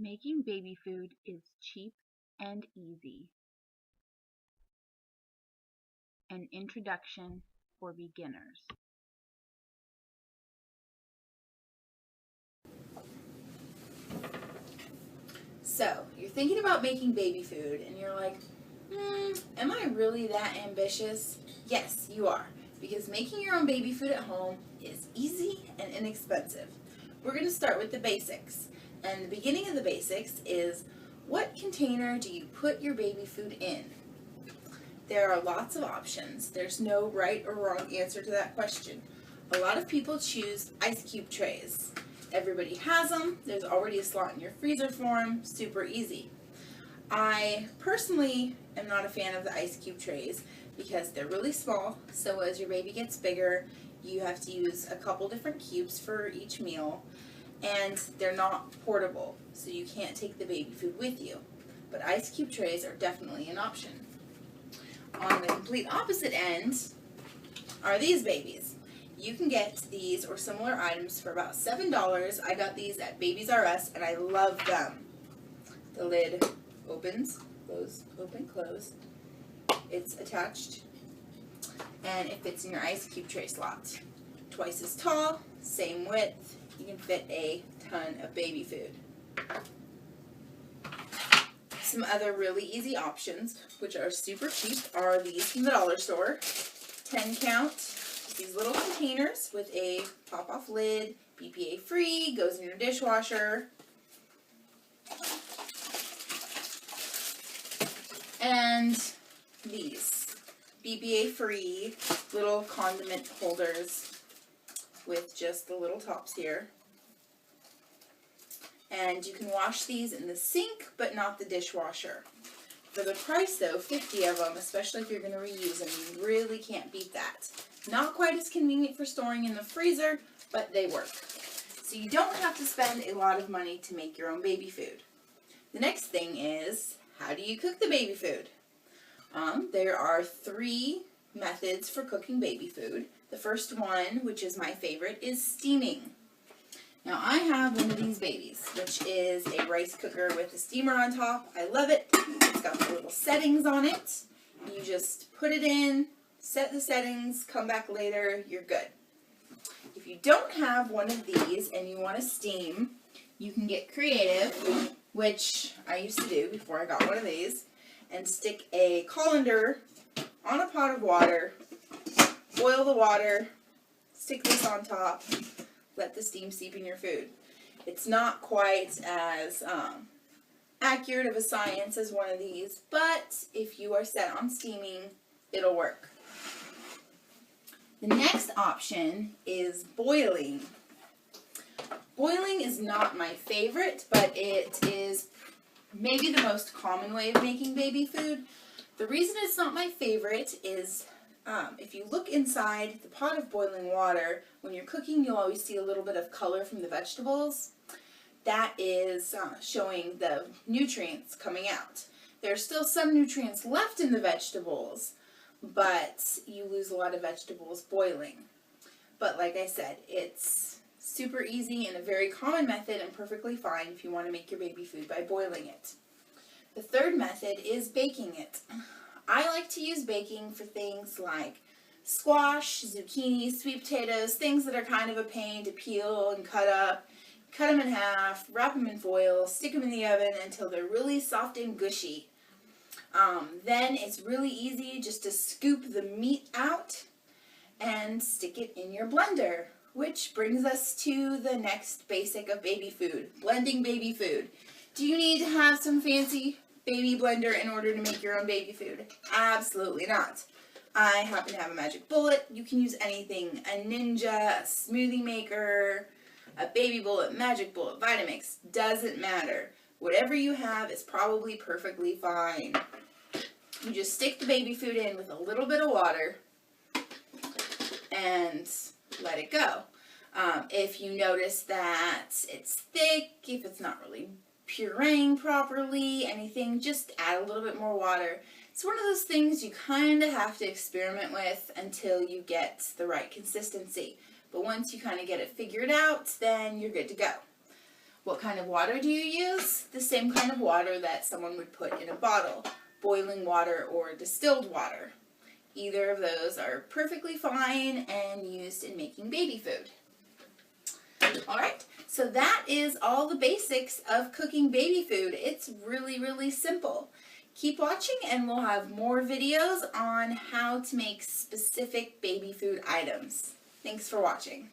Making baby food is cheap and easy. An introduction for beginners. So, you're thinking about making baby food and you're like, am I really that ambitious? Yes, you are, because making your own baby food at home is easy and inexpensive. We're going to start with the basics. And the beginning of the basics is, what container do you put your baby food in? There are lots of options. There's no right or wrong answer to that question. A lot of people choose ice cube trays. Everybody has them. There's already a slot in your freezer for them. Super easy. I personally am not a fan of the ice cube trays because they're really small, so as your baby gets bigger, you have to use a couple different cubes for each meal, and they're not portable, so you can't take the baby food with you. But ice cube trays are definitely an option. On the complete opposite end are these babies. You can get these or similar items for about $7. I got these at Babies R Us and I love them. The lid opens, close, open, close. It's attached and it fits in your ice cube tray slot. Twice as tall, same width. You can fit a ton of baby food. Some other really easy options, which are super cheap, are these from the dollar store. 10 count, these little containers with a pop-off lid, BPA free, goes in your dishwasher. And these BPA free little condiment holders with just the little tops here. And you can wash these in the sink, but not the dishwasher. For the price though, 50 of them, especially if you're going to reuse them, you really can't beat that. Not quite as convenient for storing in the freezer, but they work. So you don't have to spend a lot of money to make your own baby food. The next thing is, how do you cook the baby food? There are 3 methods for cooking baby food. The first one, which is my favorite, is steaming. Now I have one of these babies, which is a rice cooker with a steamer on top. I love it. It's got the little settings on it. You just put it in, set the settings, come back later, you're good. If you don't have one of these and you want to steam, you can get creative, which I used to do before I got one of these, and stick a colander on a pot of water, boil the water, stick this on top, let the steam seep in your food. It's not quite as accurate of a science as one of these, but if you are set on steaming, it'll work. The next option is boiling. Boiling is not my favorite, but it is maybe the most common way of making baby food. The reason it's not my favorite is if you look inside the pot of boiling water, when you're cooking, you'll always see a little bit of color from the vegetables. That is showing the nutrients coming out. There's still some nutrients left in the vegetables, but you lose a lot of vegetables boiling. But like I said, it's super easy and a very common method and perfectly fine if you want to make your baby food by boiling it. The third method is baking it. I like to use baking for things like squash, zucchini, sweet potatoes, things that are kind of a pain to peel and cut up. Cut them in half, wrap them in foil, stick them in the oven until they're really soft and gushy. Then it's really easy just to scoop the meat out and stick it in your blender, which brings us to the next basic of baby food, blending baby food. Do you need to have some fancy baby blender in order to make your own baby food? Absolutely not. I happen to have a Magic Bullet. You can use anything, a Ninja, a smoothie maker, a Baby Bullet, Magic Bullet, Vitamix, doesn't matter. Whatever you have is probably perfectly fine. You just stick the baby food in with a little bit of water and let it go. If you notice that it's thick, if it's not really pureeing properly, anything, just add a little bit more water. It's one of those things you kind of have to experiment with until you get the right consistency. But once you kind of get it figured out, then you're good to go. What kind of water do you use? The same kind of water that someone would put in a bottle, boiling water or distilled water. Either of those are perfectly fine and used in making baby food. Alright, so that is all the basics of cooking baby food. It's really, really simple. Keep watching and we'll have more videos on how to make specific baby food items. Thanks for watching.